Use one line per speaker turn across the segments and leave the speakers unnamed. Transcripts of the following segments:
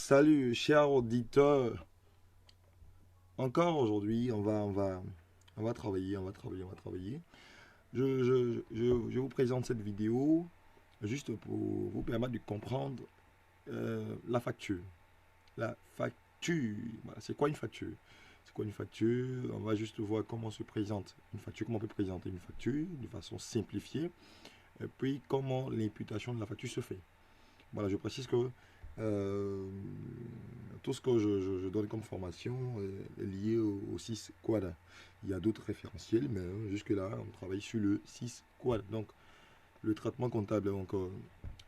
Salut, cher auditeur. Encore aujourd'hui, on va travailler, on va travailler, on va travailler. Je vous présente cette vidéo juste pour vous permettre de comprendre la facture. La facture, voilà, c'est quoi une facture? C'est quoi une facture? On va juste voir comment se présente une facture, comment on peut présenter une facture de façon simplifiée, et puis comment l'imputation de la facture se fait. Voilà, je précise que euh, tout ce que je donne comme formation est lié au 6 quad. Il y a d'autres référentiels, mais jusque-là, on travaille sur le 6 quad. Donc, le traitement comptable, donc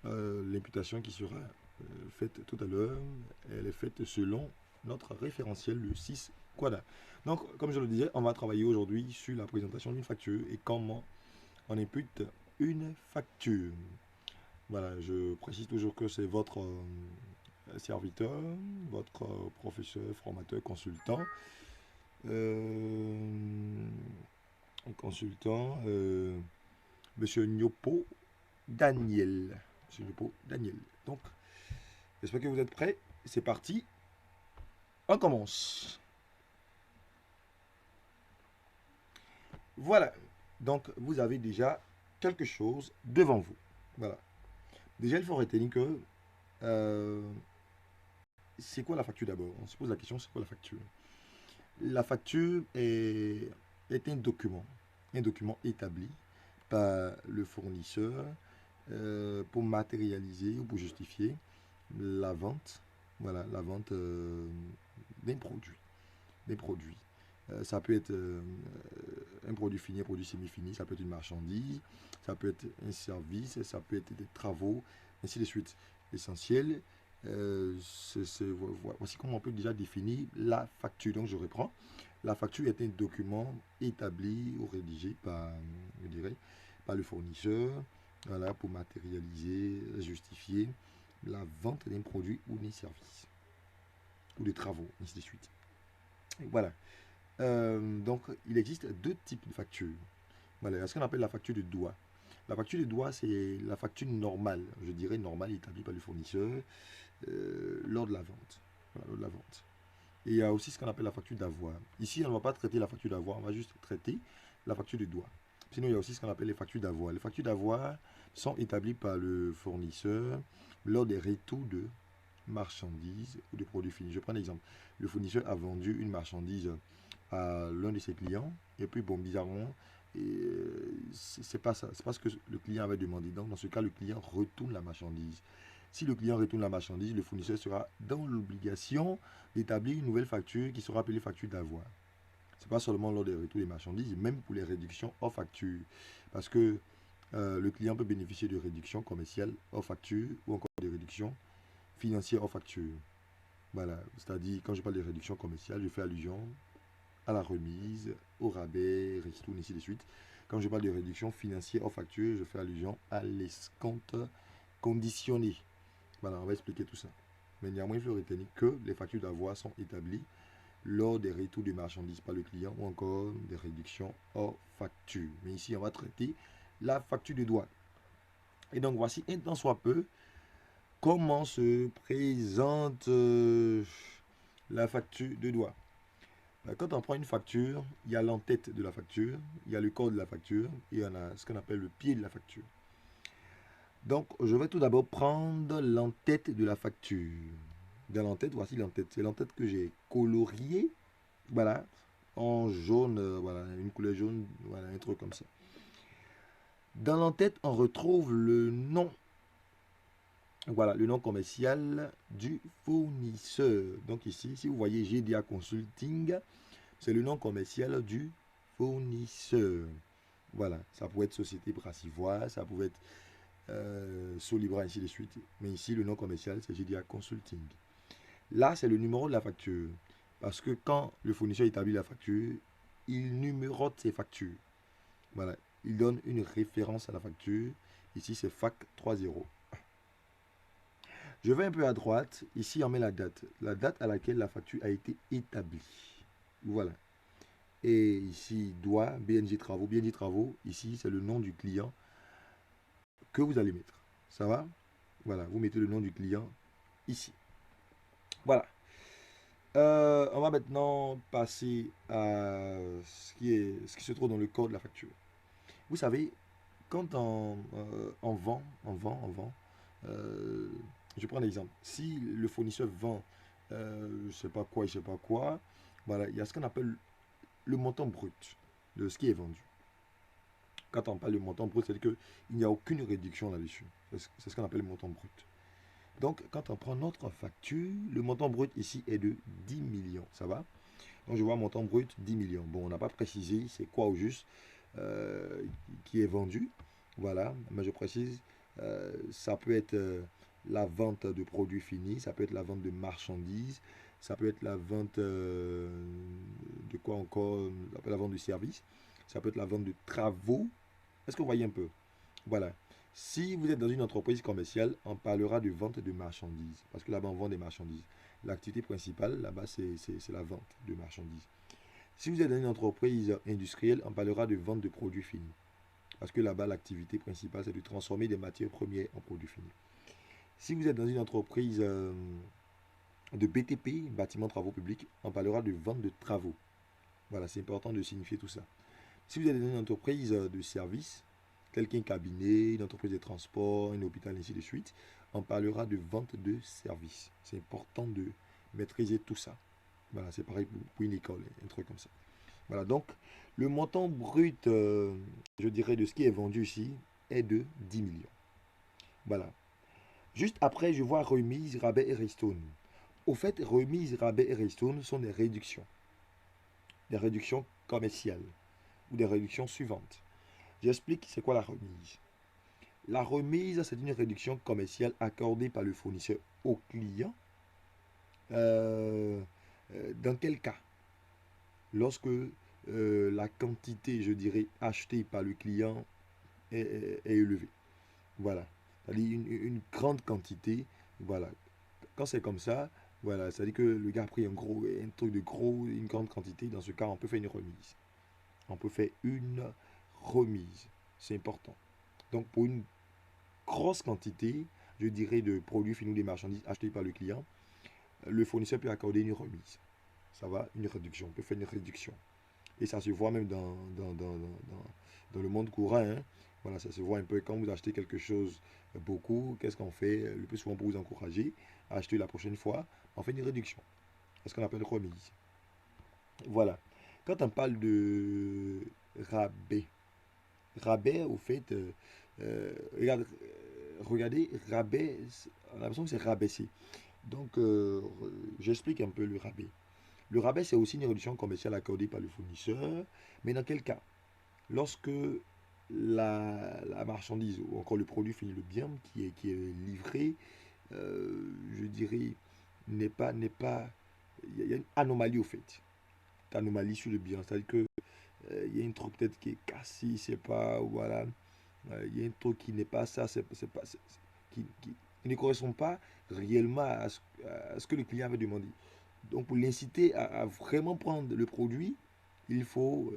l'imputation qui sera faite tout à l'heure, elle est faite selon notre référentiel, le 6 quad. Donc, comme je le disais, on va travailler aujourd'hui sur la présentation d'une facture et comment on impute une facture. Voilà, je précise toujours que c'est votre serviteur, votre professeur, formateur, consultant. Euh, consultant, Monsieur Nyopo Daniel. Monsieur Nyopo Daniel. Donc, j'espère que vous êtes prêts. C'est parti. On commence. Voilà. Donc, vous avez déjà quelque chose devant vous. Voilà. Déjà, il faut retenir que c'est quoi la facture d'abord? On se pose la question, c'est quoi la facture? La facture est un document établi par le fournisseur pour matérialiser ou pour justifier la vente, voilà, la vente d'un produit, des produits. Ça peut être un produit fini, un produit semi-fini, ça peut être une marchandise, ça peut être un service, ça peut être des travaux, ainsi de suite. L'essentiel, voici comment on peut déjà définir la facture. Donc je reprends. La facture est un document établi ou rédigé par, je dirais, par le fournisseur, voilà, pour matérialiser, justifier la vente d'un produit ou d'un service, ou des travaux, ainsi de suite. Voilà. Donc, il existe deux types de factures. Voilà, il y a ce qu'on appelle la facture de doigt. La facture de doigt, c'est la facture normale, je dirais normale, établie par le fournisseur lors de la vente. Voilà, lors de la vente. Et il y a aussi ce qu'on appelle la facture d'avoir. Ici, on ne va pas traiter la facture d'avoir, on va juste traiter la facture de doigt. Sinon, il y a aussi ce qu'on appelle les factures d'avoir. Les factures d'avoir sont établies par le fournisseur lors des retours de marchandises ou de produits finis. Je prends un exemple. Le fournisseur a vendu une marchandise à l'un de ses clients et puis bon, bizarrement, c'est pas ça, c'est pas ce que le client avait demandé. Donc dans ce cas, le client retourne la marchandise. Si le client retourne la marchandise, le fournisseur sera dans l'obligation d'établir une nouvelle facture qui sera appelée facture d'avoir. C'est pas seulement lors des retours des marchandises, même pour les réductions hors facture. Parce que le client peut bénéficier de réductions commerciales hors facture ou encore de réductions financières hors facture. Voilà, c'est-à-dire quand je parle de réductions commerciales, je fais allusion à la remise, au rabais, ristourne, ainsi de suite. Quand je parle de réduction financière hors facture, je fais allusion à l'escompte conditionné. Voilà, on va expliquer tout ça. Mais néanmoins, il faut retenir que les factures d'avoir sont établies lors des retours de marchandises par le client ou encore des réductions hors facture. Mais ici, on va traiter la facture de douane. Et donc, voici un temps soit peu comment se présente la facture de douane. Quand on prend une facture, il y a l'entête de la facture, il y a le corps de la facture et il y en a ce qu'on appelle le pied de la facture. Donc, je vais tout d'abord prendre l'entête de la facture. Dans l'entête, voici l'entête. C'est l'entête que j'ai coloriée, voilà, en jaune, voilà, une couleur jaune, voilà, un truc comme ça. Dans l'entête, on retrouve le nom, voilà, le nom commercial du fournisseur. Donc ici, si vous voyez GDA Consulting, c'est le nom commercial du fournisseur. Voilà, ça pourrait être Société Brassivoise, ça pouvait être Solibra, ainsi de suite. Mais ici, le nom commercial, c'est GDA Consulting. Là, c'est le numéro de la facture. Parce que quand le fournisseur établit la facture, il numérote ses factures. Voilà, il donne une référence à la facture. Ici, c'est FAC 30. Je vais un peu à droite. Ici, on met la date. La date à laquelle la facture a été établie. Voilà. Et ici, doigt, BNJ Travaux. BNJ Travaux, ici, c'est le nom du client que vous allez mettre. Ça va? Voilà, vous mettez le nom du client ici. Voilà. On va maintenant passer à ce qui se trouve dans le code de la facture. Vous savez, quand on vend, euh, je prends un exemple. Si le fournisseur vend, je sais pas quoi, je sais pas quoi, voilà, il y a ce qu'on appelle le montant brut de ce qui est vendu. Quand on parle de montant brut, c'est-à-dire qu'il n'y a aucune réduction là-dessus. C'est ce qu'on appelle le montant brut. Donc, quand on prend notre facture, le montant brut ici est de 10 millions. Ça va? Donc, je vois montant brut 10 millions. Bon, on n'a pas précisé c'est quoi au juste euh, qui est vendu. Voilà, mais je précise, ça peut être la vente de produits finis, ça peut être la vente de marchandises, ça peut être la vente de quoi encore, la vente de services, ça peut être la vente de travaux. Est-ce que vous voyez un peu? Voilà. Si vous êtes dans une entreprise commerciale, on parlera de vente de marchandises. Parce que là-bas, on vend des marchandises. L'activité principale, là-bas, c'est la vente de marchandises. Si vous êtes dans une entreprise industrielle, on parlera de vente de produits finis. Parce que là-bas, l'activité principale, c'est de transformer des matières premières en produits finis. Si vous êtes dans une entreprise de BTP, bâtiment travaux publics, on parlera de vente de travaux. Voilà, c'est important de signifier tout ça. Si vous êtes dans une entreprise de service, tel qu'un cabinet, une entreprise de transport, un hôpital, ainsi de suite, on parlera de vente de services. C'est important de maîtriser tout ça. Voilà, c'est pareil pour une école, un truc comme ça. Voilà, donc le montant brut, je dirais, de ce qui est vendu ici est de 10 millions. Voilà. Juste après, je vois remise, rabais et ristourne. Au fait, remise, rabais et ristourne sont des réductions commerciales ou des réductions suivantes. J'explique c'est quoi la remise. La remise, c'est une réduction commerciale accordée par le fournisseur au client. Euh, dans quel cas? Lorsque la quantité, je dirais, achetée par le client est élevée. Voilà. C'est-à-dire une grande quantité. Voilà. Quand c'est comme ça, voilà, c'est-à-dire que le gars a pris un truc de gros, une grande quantité. Dans ce cas, on peut faire une remise. On peut faire une remise. C'est important. Donc, pour une grosse quantité, je dirais, de produits finis ou des marchandises achetées par le client, le fournisseur peut accorder une remise. Ça va, une réduction. On peut faire une réduction. Et ça se voit même dans le monde courant, hein. Voilà, ça se voit un peu quand vous achetez quelque chose beaucoup, qu'est-ce qu'on fait le plus souvent pour vous encourager à acheter la prochaine fois? On fait une réduction. C'est ce qu'on appelle remise. Voilà. Quand on parle de rabais, rabais, au fait, regardez, rabais, on a l'impression que c'est rabaissé. Donc, j'explique un peu le rabais. Le rabais, c'est aussi une réduction commerciale accordée par le fournisseur. Mais dans quel cas? Lorsque la marchandise ou encore le produit fini, le bien qui est livré, je dirais, il y a une anomalie au fait. Une anomalie sur le bien. C'est-à-dire que il y a une truc peut-être qui est cassé, c'est pas, voilà. Il y a un truc qui n'est pas ça, qui ne correspond pas réellement à ce que le client avait demandé. Donc, pour l'inciter à vraiment prendre le produit, il faut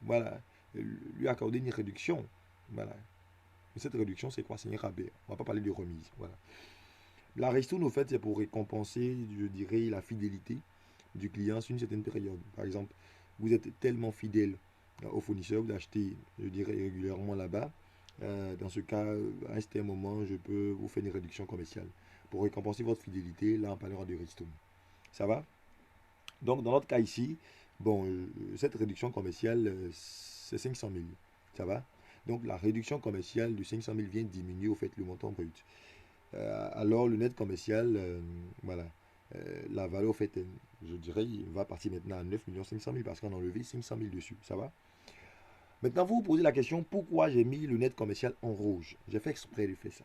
voilà, lui accorder une réduction. Voilà. Mais cette réduction, c'est quoi? C'est un rabais. On ne va pas parler de remise. Voilà. La ristourne, au fait, c'est pour récompenser, je dirais, la fidélité du client sur une certaine période. Par exemple, vous êtes tellement fidèle au fournisseur, vous achetez, je dirais, régulièrement là-bas. Dans ce cas, à un certain moment, je peux vous faire une réduction commerciale. Pour récompenser votre fidélité, là, on parlera de ristourne. Ça va? Donc, dans notre cas ici, bon, cette réduction commerciale, c'est 500 000. Ça va? Donc, la réduction commerciale de 500 000 vient diminuer au fait le montant brut. Alors, le net commercial, voilà, la valeur, au fait, je dirais, il va partir maintenant à 9 500 000 parce qu'on a enlevé 500 000 dessus. Ça va? Maintenant, vous vous posez la question, pourquoi j'ai mis le net commercial en rouge? J'ai fait exprès de faire ça.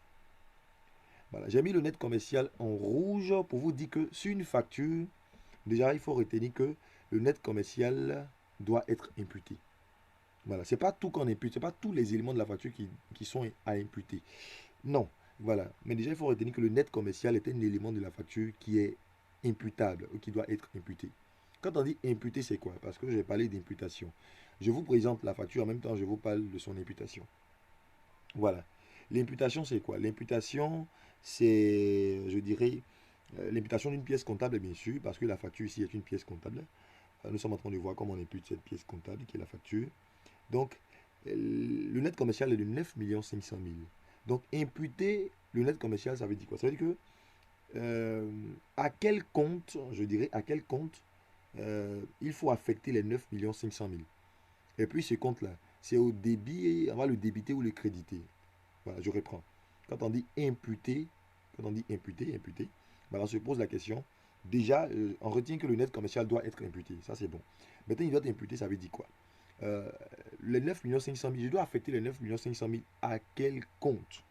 Voilà, j'ai mis le net commercial en rouge pour vous dire que sur une facture, déjà, il faut retenir que le net commercial doit être imputé. Voilà, c'est pas tout qu'on impute, c'est pas tous les éléments de la facture qui sont à imputer. Non, voilà. Mais déjà, il faut retenir que le net commercial est un élément de la facture qui est imputable ou qui doit être imputé. Quand on dit imputé, c'est quoi? Parce que j'ai parlé d'imputation. Je vous présente la facture, en même temps, je vous parle de son imputation. Voilà. L'imputation, c'est quoi? L'imputation, c'est, je dirais, L'imputation d'une pièce comptable, bien sûr, parce que la facture ici est une pièce comptable. Nous sommes en train de voir comment on impute cette pièce comptable qui est la facture. Donc, le net commercial est de 9 500 000. Donc, imputer le net commercial, ça veut dire quoi? Ça veut dire que à quel compte, je dirais, à quel compte il faut affecter les 9 500 000. Et puis ce compte-là, c'est au débit, on va le débiter ou le créditer. Voilà, je reprends. Quand on dit imputer, imputer, ben on se pose la question. Déjà, on retient que le net commercial doit être imputé. Ça, c'est bon. Maintenant, il doit être imputé, ça veut dire quoi? Euh, les 9 500 000, je dois affecter les 9 500 000 à quel compte?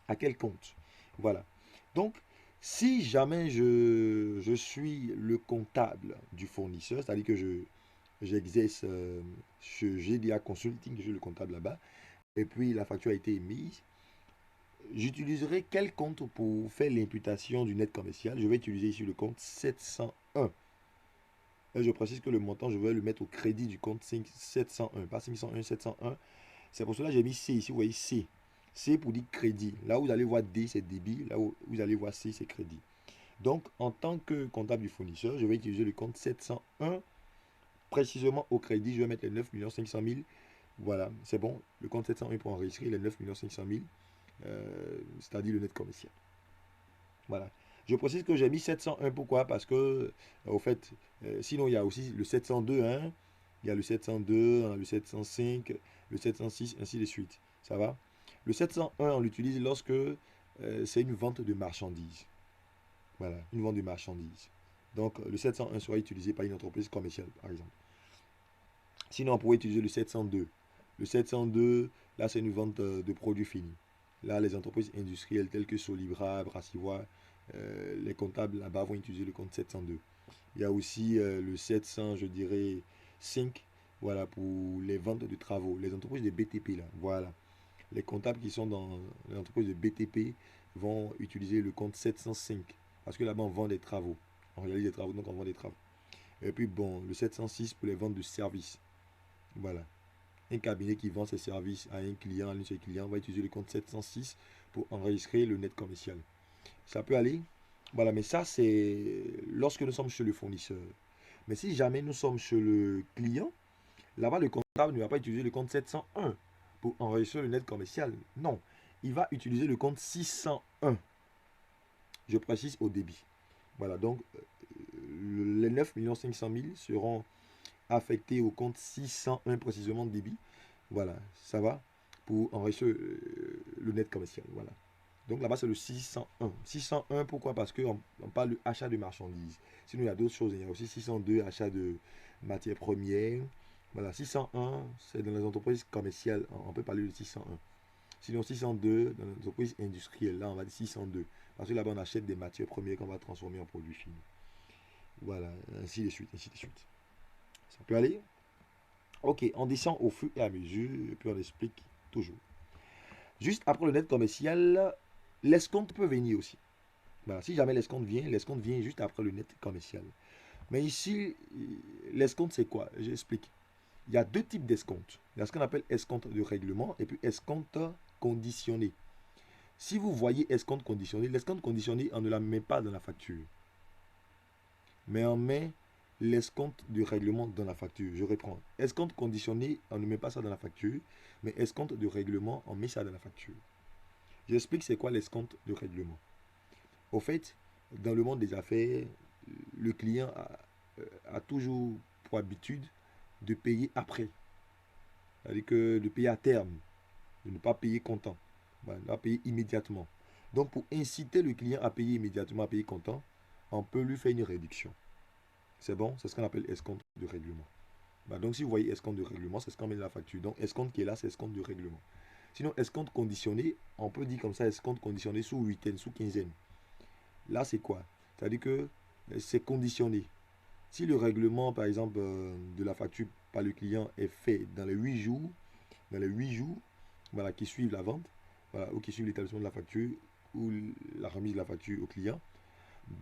À quel compte? Voilà. Donc, si jamais je suis le comptable du fournisseur, c'est-à-dire que j'exerce chez GDA Consulting, je suis le comptable là-bas, et puis la facture a été émise, j'utiliserai quel compte pour faire l'imputation du net commercial? Je vais utiliser ici le compte 701. Et je précise que le montant, je vais le mettre au crédit du compte 701, pas 501, 701. C'est pour cela que j'ai mis C ici, vous voyez C. C pour dire crédit. Là où vous allez voir D, c'est débit. Là où vous allez voir C, c'est crédit. Donc, en tant que comptable du fournisseur, je vais utiliser le compte 701. Précisément au crédit, je vais mettre les 9 500 000. Voilà, c'est bon. Le compte 701 pour enregistrer les 9 500 000, c'est-à-dire le net commercial. Voilà. Je précise que j'ai mis 701. Pourquoi? Parce que, au fait, sinon il y a aussi le 702, hein. Il y a le 702, le 705, le 706, ainsi de suite. Ça va? Le 701, on l'utilise lorsque c'est une vente de marchandises. Voilà, une vente de marchandises. Donc, le 701 sera utilisé par une entreprise commerciale, par exemple. Sinon, on pourrait utiliser le 702. Le 702, là, c'est une vente de produits finis. Là, les entreprises industrielles telles que Solibra, Brassivoire, les comptables là-bas vont utiliser le compte 702. Il y a aussi le 700, je dirais, 5, voilà, pour les ventes de travaux. Les entreprises de BTP, là, voilà. Les comptables qui sont dans les entreprises de BTP vont utiliser le compte 705. Parce que là-bas, on vend des travaux. On réalise des travaux, donc on vend des travaux. Et puis, bon, le 706 pour les ventes de services. Voilà. Un cabinet qui vend ses services à un client, à l'un de ses clients, va utiliser le compte 706 pour enregistrer le net commercial. Ça peut aller. Voilà, mais ça, c'est lorsque nous sommes chez le fournisseur. Mais si jamais nous sommes chez le client, là-bas, le comptable ne va pas utiliser le compte 701 pour enregistrer le net commercial. Non, il va utiliser le compte 601. Je précise au débit. Voilà, donc les 9 500 000 seront affectés au compte 601 précisément de débit. Voilà, ça va pour enregistrer le net commercial. Voilà. Donc là-bas, c'est le 601. 601, pourquoi? Parce qu'on parle de achat de marchandises. Sinon, il y a d'autres choses. Il y a aussi 602, achat de matières premières. Voilà, 601, c'est dans les entreprises commerciales. On peut parler de 601. Sinon, 602, dans les entreprises industrielles. Là, on va dire 602. Parce que là-bas, on achète des matières premières qu'on va transformer en produits finis. Voilà, ainsi de suite, ainsi de suite. Ça peut aller? Ok, on descend au fur et à mesure, et puis on explique toujours. Juste après le net commercial, l'escompte peut venir aussi. Voilà, si jamais l'escompte vient juste après le net commercial. Mais ici, l'escompte, c'est quoi? J'explique. Il y a deux types d'escompte. Il y a ce qu'on appelle escompte de règlement et puis escompte conditionné. Si vous voyez escompte conditionné, l'escompte conditionné, on ne la met pas dans la facture. Mais on met l'escompte de règlement dans la facture. Je reprends. Escompte conditionné, on ne met pas ça dans la facture. Mais escompte de règlement, on met ça dans la facture. J'explique c'est quoi l'escompte de règlement. Au fait, dans le monde des affaires, le client a toujours pour habitude de payer après. C'est-à-dire que de payer à terme, de ne pas payer comptant. Voilà, de ne pas payer immédiatement. Donc pour inciter le client à payer immédiatement, à payer comptant, on peut lui faire une réduction. C'est bon? C'est ce qu'on appelle escompte de règlement. Bah, donc si vous voyez escompte de règlement, c'est ce qu'on met dans la facture. Donc escompte qui est là, c'est escompte de règlement. Sinon, escompte conditionné, on peut dire comme ça, escompte conditionné sous huitaine, sous quinzaine. Là, c'est quoi? C'est-à-dire que c'est conditionné. Si le règlement, par exemple, de la facture par le client est fait dans les 8 jours, voilà, qui suivent la vente, voilà, ou qui suivent l'établissement de la facture, ou la remise de la facture au client,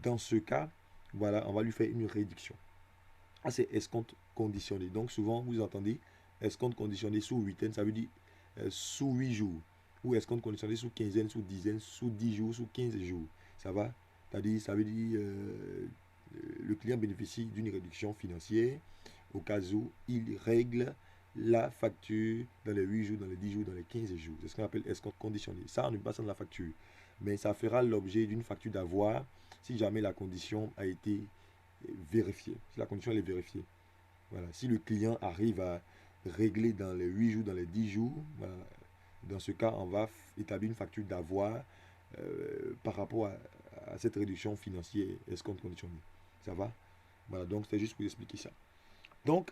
dans ce cas, voilà, on va lui faire une réduction. Ah, c'est escompte conditionné. Donc souvent, vous entendez escompte conditionné sous huitaine, ça veut dire sous 8 jours. Ou escompte conditionné sous quinzaine, sous dizaine, sous 10 jours, sous 15 jours. Ça va? C'est-à-dire, ça veut dire le client bénéficie d'une réduction financière au cas où il règle la facture dans les 8 jours, dans les 10 jours, dans les 15 jours. C'est ce qu'on appelle escompte conditionné. Ça, on ne passe pas dans la facture. Mais ça fera l'objet d'une facture d'avoir si jamais la condition a été vérifiée. Si la condition elle est vérifiée. Voilà. Si le client arrive à régler dans les 8 jours, dans les 10 jours, voilà, dans ce cas, on va établir une facture d'avoir par rapport à cette réduction financière escompte conditionné. Ça va? Voilà, donc c'est juste pour expliquer ça. Donc,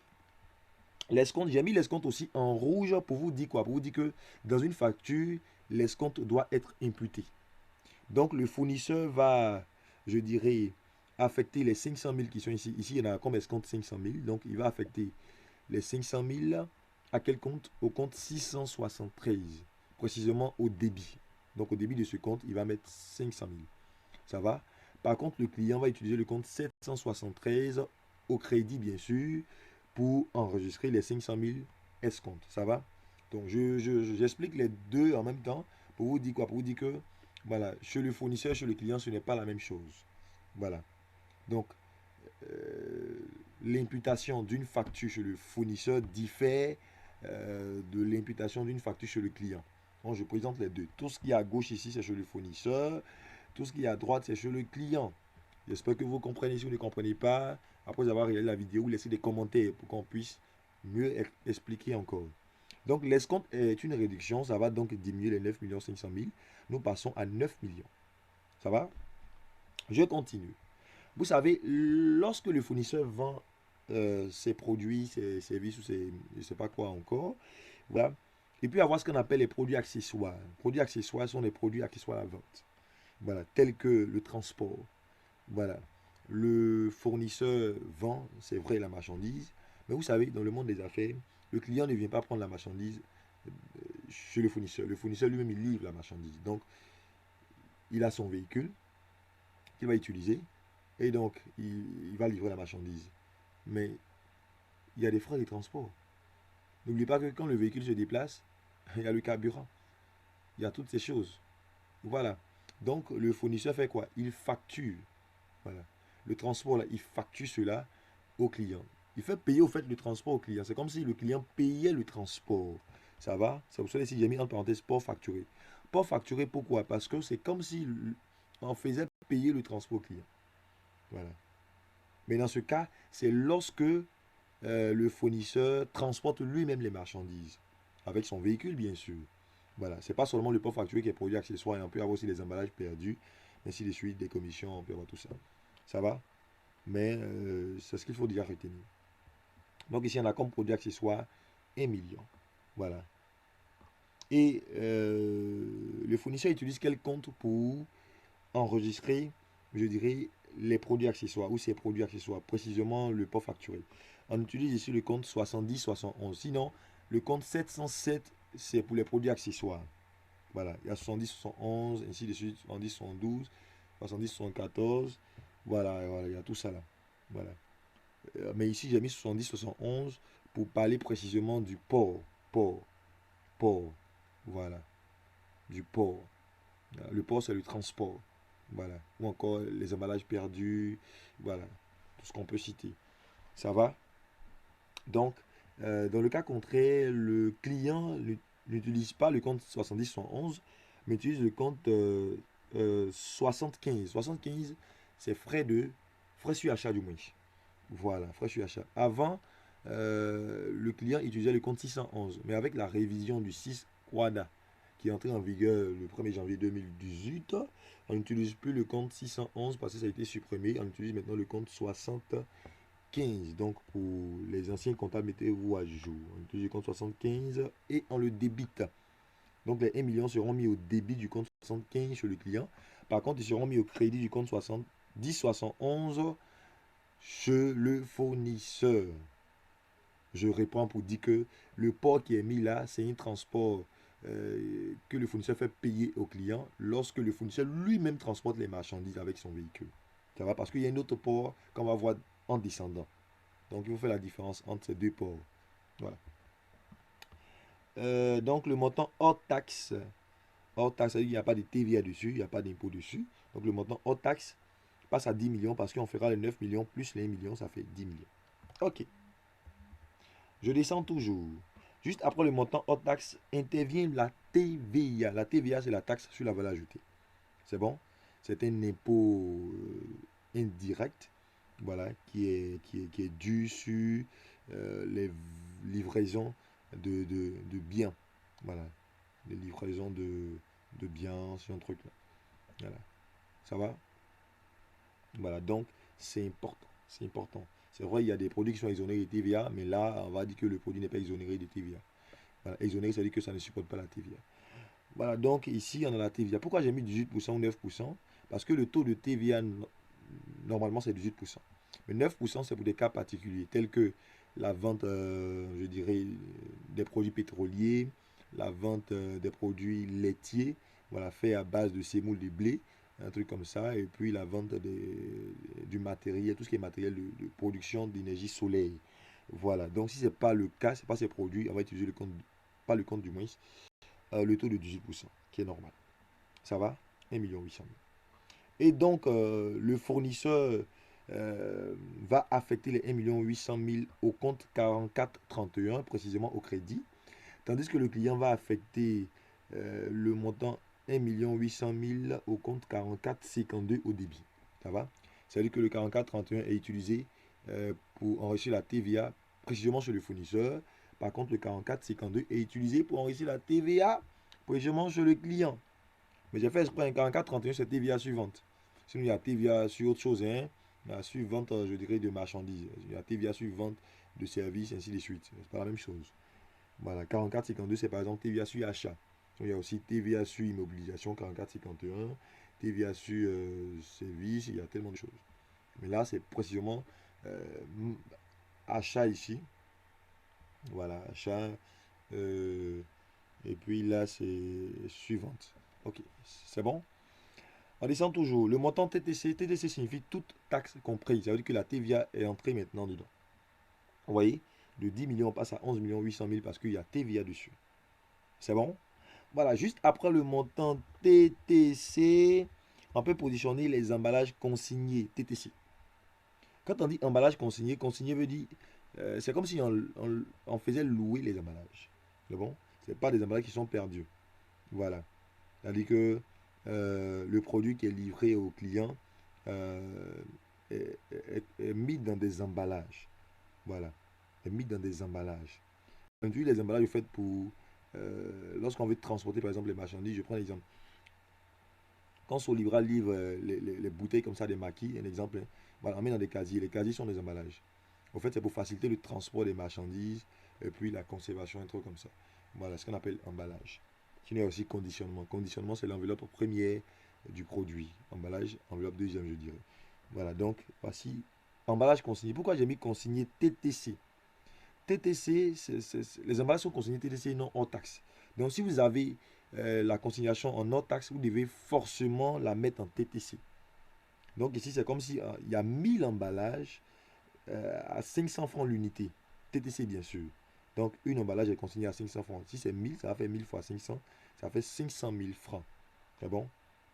l'escompte, j'ai mis l'escompte aussi en rouge pour vous dire quoi? Pour vous dire que dans une facture, l'escompte doit être imputé. Donc, le fournisseur va, je dirais, affecter les 500 000 qui sont ici. Ici, il y en a comme escompte 500 000. Donc, il va affecter les 500 000 à quel compte? Au compte 673, précisément au débit. Donc, au débit de ce compte, il va mettre 500 000. Ça va? Par contre, le client va utiliser le compte 773 au crédit, bien sûr, pour enregistrer les 500 000 escomptes. Ça va? Donc, j'explique les deux en même temps pour vous dire quoi? Pour vous dire que, voilà, chez le fournisseur, chez le client, ce n'est pas la même chose. Voilà. Donc, euh, l'imputation d'une facture chez le fournisseur diffère de l'imputation d'une facture chez le client. Donc, je présente les deux. Tout ce qui est à gauche ici, c'est chez le fournisseur. Tout ce qui est à droite, c'est chez le client. J'espère que vous comprenez. Si vous ne comprenez pas, après avoir regardé la vidéo, laissez des commentaires pour qu'on puisse mieux expliquer encore. Donc, l'escompte est une réduction. Ça va donc diminuer les 9 500 000. Nous passons à 9 millions. Ça va? Je continue. Vous savez, lorsque le fournisseur vend ses produits, ses services ou ses, je ne sais pas quoi encore, voilà, il peut y avoir ce qu'on appelle les produits accessoires. Les produits accessoires sont des produits accessoires à la vente. Voilà, tels que le transport. Voilà, le fournisseur vend, c'est vrai, la marchandise, mais vous savez, dans le monde des affaires, le client ne vient pas prendre la marchandise chez le fournisseur. Le fournisseur lui-même, il livre la marchandise. Donc, il a son véhicule qu'il va utiliser et donc il va livrer la marchandise. Mais il y a des frais de transport. N'oubliez pas que quand le véhicule se déplace, il y a le carburant. Il y a toutes ces choses. Voilà. Donc, le fournisseur fait quoi? Il facture. Voilà. Le transport, là, il facture cela au client. Il fait payer au fait le transport au client. C'est comme si le client payait le transport. Ça va? C'est pour ça que j'ai mis entre parenthèses port facturé. Port facturé, pourquoi? Parce que c'est comme si on faisait payer le transport au client. Voilà. Mais dans ce cas, c'est lorsque le fournisseur transporte lui-même les marchandises. Avec son véhicule, bien sûr. Voilà. C'est pas seulement le port facturé qui est produit accessoire. Et on peut avoir aussi les emballages perdus. Ainsi de suite, des commissions, on peut avoir tout ça. Ça va? Mais c'est ce qu'il faut déjà retenir. Donc ici, on a comme produit accessoire 1 million. Voilà. Et le fournisseur utilise quel compte pour enregistrer, je dirais, les produits accessoires ou ses produits accessoires, précisément le port facturé. On utilise ici le compte 70-71. Sinon, le compte 707, c'est pour les produits accessoires. Voilà, il y a 70-71, ainsi de suite, 70-72, 70-74. Voilà, voilà, il y a tout ça là. Voilà. Mais ici, j'ai mis 70-71 pour parler précisément du port. Port. Port. Voilà. Du port. Le port, c'est le transport. Voilà. Ou encore les emballages perdus. Voilà. Tout ce qu'on peut citer. Ça va? Donc, dans le cas contraire, le client n'utilise pas le compte 70-71, mais utilise le compte 75. 75, c'est frais sur achat du moins. Voilà, frais sur achat. Avant, le client utilisait le compte 611, mais avec la révision du 6 Quada, qui est entré en vigueur le 1er janvier 2018, on n'utilise plus le compte 611 parce que ça a été supprimé. On utilise maintenant le compte 75. Donc, pour les anciens comptables, mettez-vous à jour. On utilise le compte 75 et on le débite. Donc, les 1 million seront mis au débit du compte 75 chez le client. Par contre, ils seront mis au crédit du compte 70-71 chez le fournisseur. Je réponds pour dire que le port qui est mis là, c'est un transport que le fournisseur fait payer au client lorsque le fournisseur lui-même transporte les marchandises avec son véhicule. Ça va? Parce qu'il y a un autre port qu'on va voir en descendant. Donc, il faut faire la différence entre ces deux ports. Voilà. Donc, le montant hors taxe, ça veut dire qu'il n'y a pas de TVA dessus, il n'y a pas d'impôt dessus. Donc, le montant hors taxe, passe à 10 millions parce qu'on fera les 9 millions plus les 1 million, ça fait 10 millions. Ok. Je descends toujours. Juste après le montant hors taxe, intervient la TVA. La TVA, c'est la taxe sur la valeur ajoutée. C'est bon? C'est un impôt indirect, voilà, qui est dû sur les livraisons de biens. Voilà. Les livraisons de biens, c'est un truc là. Voilà. Ça va? Voilà, donc c'est important. C'est important. C'est vrai, il y a des produits qui sont exonérés de TVA, mais là, on va dire que le produit n'est pas exonéré de TVA. Voilà, exonéré, ça veut dire que ça ne supporte pas la TVA. Voilà, donc ici, on a la TVA. Pourquoi j'ai mis 18% ou 9%? Parce que le taux de TVA, normalement, c'est 18%. Mais 9%, c'est pour des cas particuliers, tels que la vente, je dirais, des produits pétroliers, la vente des produits laitiers, voilà, fait à base de semoule de blé, un truc comme ça, et puis la vente du matériel, tout ce qui est matériel de production d'énergie soleil. Voilà, donc si ce n'est pas le cas, ce n'est pas ces produits, on va utiliser le compte, pas le compte du moins, le taux de 18%, qui est normal. Ça va? 1 800 000. Et donc, le fournisseur va affecter les 1 800 000 au compte 4431, précisément au crédit, tandis que le client va affecter le montant 1 800 000 au compte 4452 au débit. Ça va? C'est-à-dire que le 4431 est utilisé pour enrichir la TVA précisément sur le fournisseur. Par contre, le 4452 est utilisé pour enrichir la TVA précisément sur le client. Mais j'ai fait exprès, un 4431, c'est TVA suivante. Sinon, il y a TVA sur autre chose, hein. Il y a sur vente, je dirais, de marchandises. Il y a TVA sur vente de services, ainsi de suite. C'est pas la même chose. Voilà, 4452, c'est par exemple TVA sur achat. Donc, il y a aussi TVA sur immobilisation, 4451. TVA sur services, il y a tellement de choses. Mais là, c'est précisément euh, achat ici. Voilà, achat. euh, et puis là, c'est suivante. Ok, c'est bon? On descend toujours. Le montant TTC, TTC signifie toute taxe comprise. Ça veut dire que la TVA est entrée maintenant dedans. Vous voyez? De 10 millions, on passe à 11 800 000 parce qu'il y a TVA dessus. C'est bon? Voilà, juste après le montant TTC, on peut positionner les emballages consignés TTC. Quand on dit emballage consigné, consigné veut dire, c'est comme si on faisait louer les emballages. C'est bon? Ce n'est pas des emballages qui sont perdus. Voilà. C'est-à-dire que le produit qui est livré au client euh, est mis dans des emballages. Voilà. Est mis dans des emballages. Aujourd'hui, les emballages sont faits pour... lorsqu'on veut transporter, par exemple, les marchandises, je prends l'exemple. Quand Solibra livre les bouteilles comme ça, des maquis, un exemple, hein, voilà, on met dans des casiers. Les casiers sont des emballages. En fait, c'est pour faciliter le transport des marchandises et puis la conservation, un truc comme ça. Voilà, ce qu'on appelle emballage. Qui est aussi conditionnement. Conditionnement, c'est l'enveloppe première du produit. Emballage, enveloppe deuxième, je dirais. Voilà, donc voici emballage consigné. Pourquoi j'ai mis consigné TTC? TTC, les emballages sont consignés TTC non hors taxe. Donc si vous avez la consignation en hors taxe, vous devez forcément la mettre en TTC. Donc ici, c'est comme si il y a 1000 emballages à 500 francs l'unité. TTC, bien sûr. Donc, une emballage est consigné à 500 francs. Si c'est 1000, ça va faire 1000 fois 500. Ça fait 500 000 francs. C'est bon?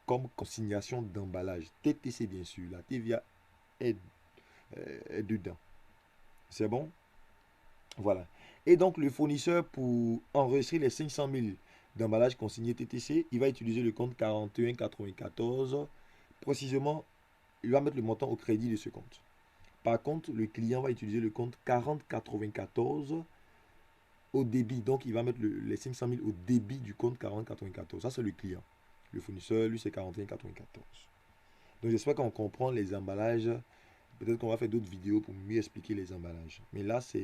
Comme consignation d'emballage. TTC, bien sûr. La TVA est, est dedans. C'est bon? Voilà. Et donc, le fournisseur, pour enregistrer les 500 000 d'emballage consigné TTC, il va utiliser le compte 4194. Précisément, il va mettre le montant au crédit de ce compte. Par contre, le client va utiliser le compte 4094 au débit. Donc, il va mettre les 500 000 au débit du compte 4094. Ça, c'est le client. Le fournisseur, lui, c'est 4194. Donc, j'espère qu'on comprend les emballages. Peut-être qu'on va faire d'autres vidéos pour mieux expliquer les emballages. Mais là, ce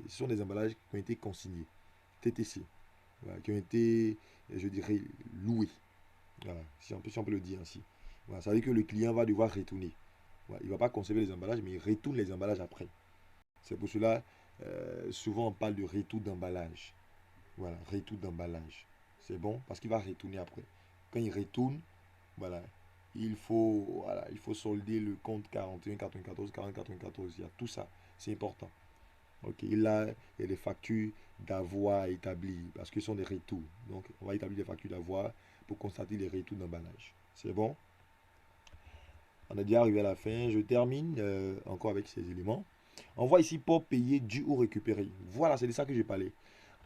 sont des emballages qui ont été consignés. TTC. Voilà, qui ont été, je dirais, loués. Voilà, si on peut le dire ainsi. Voilà, ça veut dire que le client va devoir retourner. Voilà, il ne va pas conserver les emballages, mais il retourne les emballages après. C'est pour cela, souvent on parle de retour d'emballage. Voilà, retour d'emballage. C'est bon parce qu'il va retourner après. Quand il retourne, voilà, il faut solder le compte 41, 94, 40, 94. Il y a tout ça. C'est important. Ok, là, il y a des factures d'avoir établies parce que ce sont des retours. Donc, on va établir des factures d'avoir pour constater les retours d'emballage. C'est bon? On est déjà arrivé à la fin. Je termine encore avec ces éléments. On voit ici port payé, dû ou récupéré. Voilà, c'est de ça que j'ai parlé.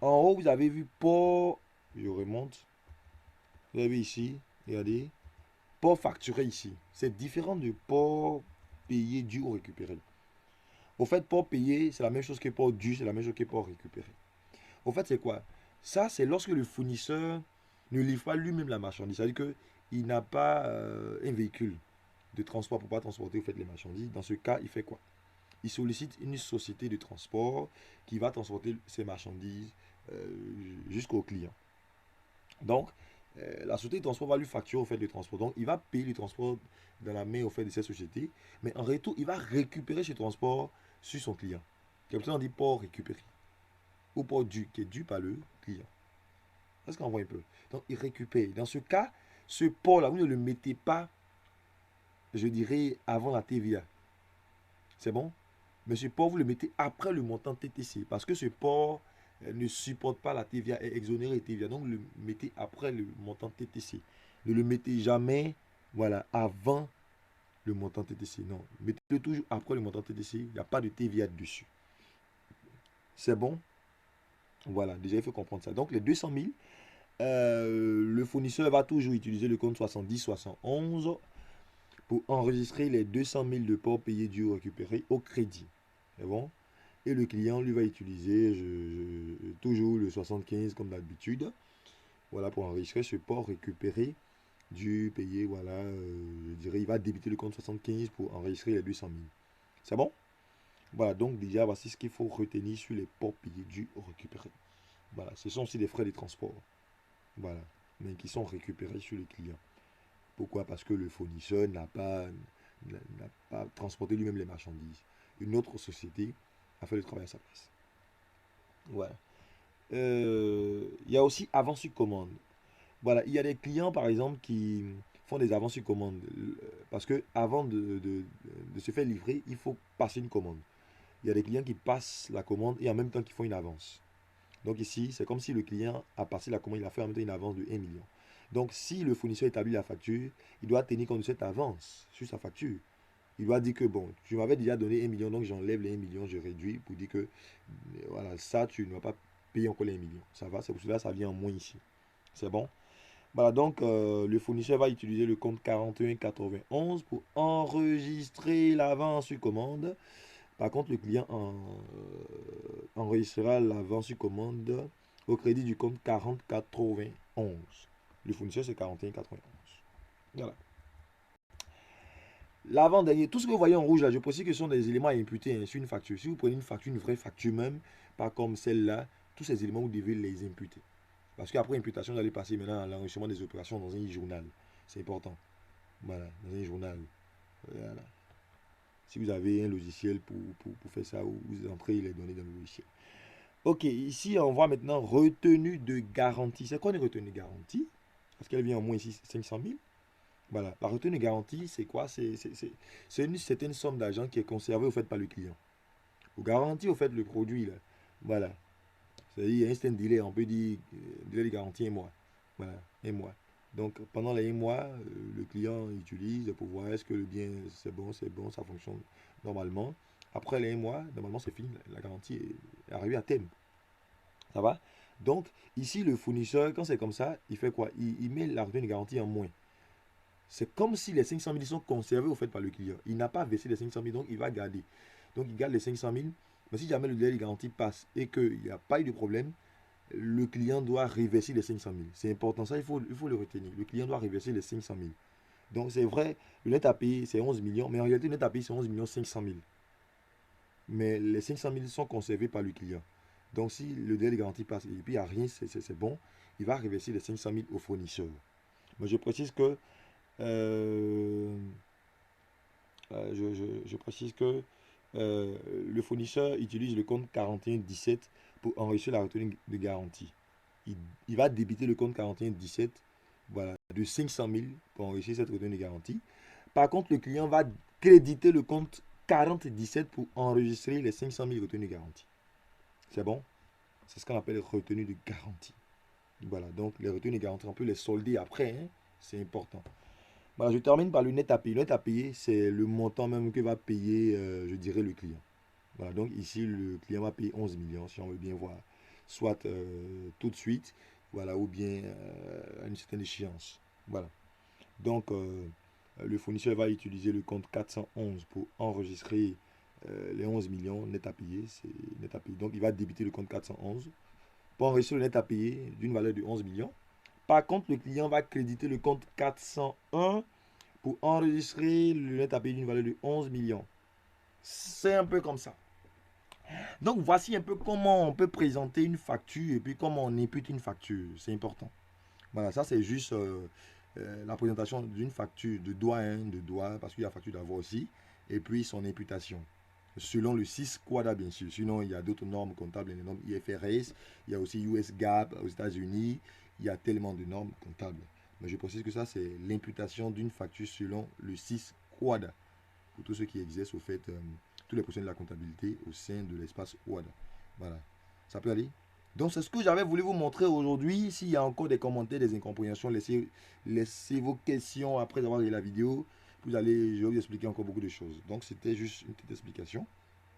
En haut, vous avez vu port. Je remonte. Vous avez ici, regardez, port facturé ici. C'est différent du port payé, dû ou récupéré. Au fait, port payé, c'est la même chose que port dû, c'est la même chose que port récupéré. Au fait, c'est quoi? Ça, c'est lorsque le fournisseur ne livre pas lui-même la marchandise. C'est-à-dire qu'il n'a pas un véhicule de transport pour pas transporter au fait les marchandises. Dans ce cas, il fait quoi? Il sollicite une société de transport qui va transporter ses marchandises euh, jusqu'au client. Donc, la société de transport va lui facturer au fait de transport. Donc, il va payer le transport dans la main au fait de cette société. Mais en retour, il va récupérer ce transport sur son client. Comme ça, on dit port récupéré. Ou port dû, qui est dû par le client. Est-ce qu'on voit un peu? Donc, il récupère. Dans ce cas, ce port-là, vous ne le mettez pas, je dirais, avant la TVA. C'est bon? Mais ce port, vous le mettez après le montant TTC. Parce que ce port ne supporte pas la TVA, est exonéré de TVA. Donc, le mettez après le montant TTC. Ne le mettez jamais, voilà, avant le montant TTC. Non, mettez-le toujours après le montant TTC. Il n'y a pas de TVA dessus. C'est bon? Voilà, déjà, il faut comprendre ça. Donc, les 200 000, le fournisseur va toujours utiliser le compte 70-71 pour enregistrer les 200 000 de ports payés dû ou récupérés au crédit. C'est bon? Et le client, lui, va utiliser toujours le 75 comme d'habitude. Voilà, pour enregistrer ce port récupéré dû payer, voilà, je dirais, il va débiter le compte 75 pour enregistrer les 200 000. C'est bon? Voilà, donc déjà, voici ce qu'il faut retenir sur les ports payés dû ou récupérés. Voilà, ce sont aussi des frais de transport. Voilà, mais qui sont récupérés sur le client. Pourquoi? Parce que le fournisseur n'a pas transporté lui-même les marchandises. Une autre société a fait le travail à sa place. Voilà. Il y a aussi avance sur commande. Voilà, il y a des clients, par exemple, qui font des avances sur commande. Parce que avant de se faire livrer, il faut passer une commande. Il y a des clients qui passent la commande et en même temps qui font une avance. Donc ici, c'est comme si le client a passé la commande, il a fait en même temps une avance de 1 million. Donc si le fournisseur établit la facture, il doit tenir compte de cette avance sur sa facture. Il doit dire que, bon, tu m'avais déjà donné 1 million, donc j'enlève les 1 million, je réduis pour dire que, voilà, ça, tu ne vas pas payer encore les 1 million. Ça va, c'est pour cela que ça vient en moins ici. C'est bon? Voilà, donc le fournisseur va utiliser le compte 4191 pour enregistrer l'avance sur commande. Par contre, le client enregistrera l'avance sur commande au crédit du compte 4091. Le fournisseur, c'est 4191. Voilà. L'avant-dernier, tout ce que vous voyez en rouge là, je précise que ce sont des éléments à imputer hein, sur une facture. Si vous prenez une facture, une vraie facture même, pas comme celle-là, tous ces éléments, vous devez les imputer. Parce qu'après imputation, vous allez passer maintenant à l'enregistrement des opérations dans un journal. C'est important. Voilà, dans un journal. Voilà. Si vous avez un logiciel pour faire ça, vous entrez les données dans le logiciel. Ok, ici on voit maintenant retenue de garantie. C'est quoi une retenue de garantie? Parce qu'elle vient au moins ici 500 000. Voilà, la retenue de garantie, c'est quoi? C'est une certaine somme d'argent qui est conservée au fait par le client. Pour garantir au fait le produit, là. Voilà. C'est-à-dire instant delay, on peut dire délai de garantie 1 mois. Voilà, 1 mois. Donc pendant les 1 mois, le client utilise pour voir est-ce que le bien c'est bon, ça fonctionne normalement. Après les 1 mois, normalement c'est fini, la garantie est arrivée à terme. Ça va? Donc ici le fournisseur, quand c'est comme ça, il fait quoi? Il met la retenue de garantie en moins. C'est comme si les 500 000 sont conservés au fait par le client. Il n'a pas versé les 500 000, donc il va garder. Donc il garde les 500 000. Mais si jamais le délai de garantie passe et qu'il n'y a pas eu de problème, le client doit reverser les 500 000. C'est important, ça il faut le retenir. Le client doit reverser les 500 000. Donc c'est vrai, le net à payer c'est 11 millions, mais en réalité le net à payer c'est 11 millions 500 000. Mais les 500 000 sont conservés par le client. Donc si le délai de garantie passe et puis il n'y a rien, c'est bon, il va reverser les 500 000 au fournisseur. Mais je précise que euh, je précise que le fournisseur utilise le compte 4117 pour enregistrer la retenue de garantie. Il, il va débiter le compte 4117 voilà, de 500 000 pour enregistrer cette retenue de garantie. Par contre, le client va créditer le compte 4017 pour enregistrer les 500 000 retenues de garantie. C'est bon? C'est ce qu'on appelle retenue de garantie. Voilà, donc les retenues de garantie, on peut les solder après, hein, c'est important. Voilà, je termine par le net à payer. Le net à payer, c'est le montant même que va payer, je dirais, le client. Voilà, donc ici, le client va payer 11 millions, si on veut bien voir, soit tout de suite, voilà, ou bien à une certaine échéance. Voilà. Donc, le fournisseur va utiliser le compte 411 pour enregistrer les 11 millions net à payer. C'est net à payer. Donc, il va débiter le compte 411 pour enregistrer le net à payer d'une valeur de 11 millions. Par contre, le client va créditer le compte 401 pour enregistrer le net à payer d'une valeur de 11 millions. C'est un peu comme ça. Donc, voici un peu comment on peut présenter une facture et puis comment on impute une facture. C'est important. Voilà, ça c'est juste la présentation d'une facture de droit, hein, de droit, parce qu'il y a facture d'avoir aussi, et puis son imputation. Selon le 6 Quada, bien sûr. Sinon, il y a d'autres normes comptables, les normes IFRS, il y a aussi US GAAP aux États-Unis, il y a tellement de normes comptables. Mais je précise que ça, c'est l'imputation d'une facture selon le 6 Quada, pour tous ceux qui exercent au fait tous les professionnels de la comptabilité au sein de l'espace WADA. Voilà, ça peut aller. Donc c'est ce que j'avais voulu vous montrer aujourd'hui. S'il y a encore des commentaires, des incompréhensions, laissez vos questions après avoir regardé la vidéo. Je vais vous expliquer encore beaucoup de choses. Donc c'était juste une petite explication.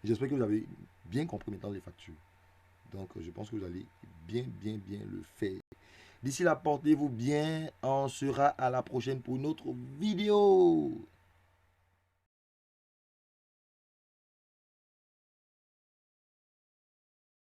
J'espère que vous avez bien compris maintenant les factures. Donc je pense que vous allez bien le faire. D'ici là, portez-vous bien. On sera à la prochaine pour une autre vidéo.